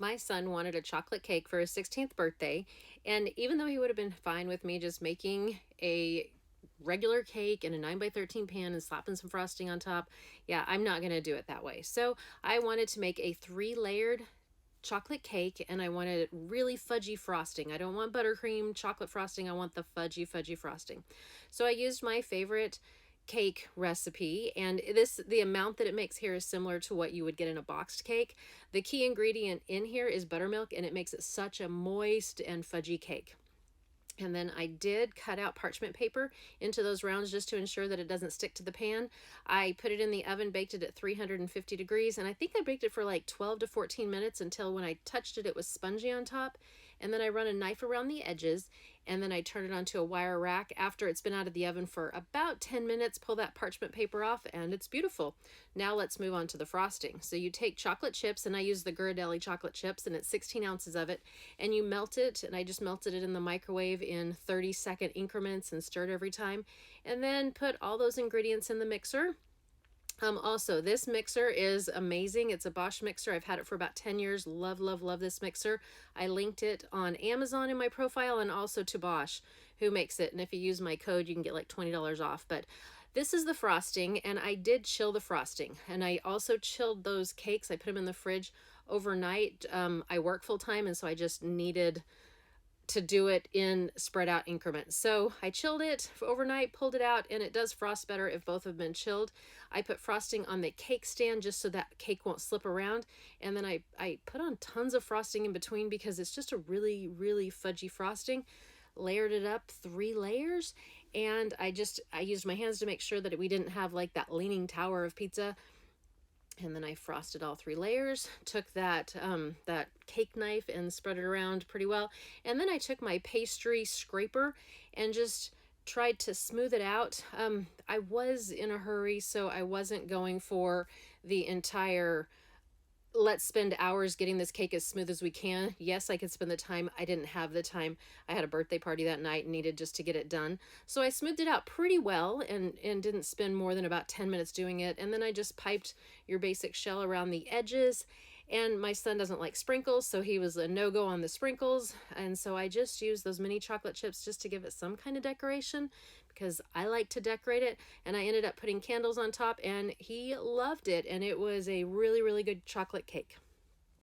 My son wanted a chocolate cake for his 16th birthday, and even though he would have been fine with me just making a regular cake in a 9 by 13 pan and slapping some frosting on top, yeah, I'm not going to do it that way. So I wanted to make a 3-layered chocolate cake, and I wanted really fudgy frosting. I don't want buttercream chocolate frosting. I want the fudgy frosting. So I used my favorite cake recipe, and the amount that it makes here is similar to what you would get in a boxed cake. The key ingredient in here is buttermilk, and it makes it such a moist and fudgy cake. And then I did cut out parchment paper into those rounds just to ensure that it doesn't stick to the pan. I put it in the oven, baked it at 350 degrees, and I think I baked it for like 12 to 14 minutes until when I touched it, it was spongy on top. And then I run a knife around the edges, and then I turn it onto a wire rack. After it's been out of the oven for about 10 minutes, pull that parchment paper off, and it's beautiful. Now let's move on to the frosting. So you take chocolate chips, and I use the Ghirardelli chocolate chips, and it's 16 ounces of it, and you melt it, and I just melted it in the microwave in 30-second increments and stirred every time, and then put all those ingredients in the mixer. Also, this mixer is amazing. It's a Bosch mixer. I've had it for about 10 years. Love, love, love this mixer. I linked it on Amazon in my profile and also to Bosch, who makes it. And if you use my code, you can get like $20 off. But this is the frosting, and I did chill the frosting. And I also chilled those cakes. I put them in the fridge overnight. I work full time, and so I just needed to do it in spread out increments. So I chilled it overnight, pulled it out, and it does frost better if both have been chilled. I put frosting on the cake stand just so that cake won't slip around. And then I put on tons of frosting in between because it's just a really, really fudgy frosting. Layered it up 3 layers, and I used my hands to make sure that we didn't have like that leaning tower of pizza. And then I frosted all 3 layers, took that cake knife and spread it around pretty well. And then I took my pastry scraper and just tried to smooth it out. I was in a hurry, so I wasn't going for the entire let's spend hours getting this cake as smooth as we can. Yes, I could spend the time. I didn't have the time. I had a birthday party that night and needed just to get it done. So I smoothed it out pretty well and didn't spend more than about 10 minutes doing it. And then I just piped your basic shell around the edges. And my son doesn't like sprinkles, so he was a no-go on the sprinkles. And so I just used those mini chocolate chips just to give it some kind of decoration because I like to decorate it. And I ended up putting candles on top, and he loved it. And it was a really, really good chocolate cake.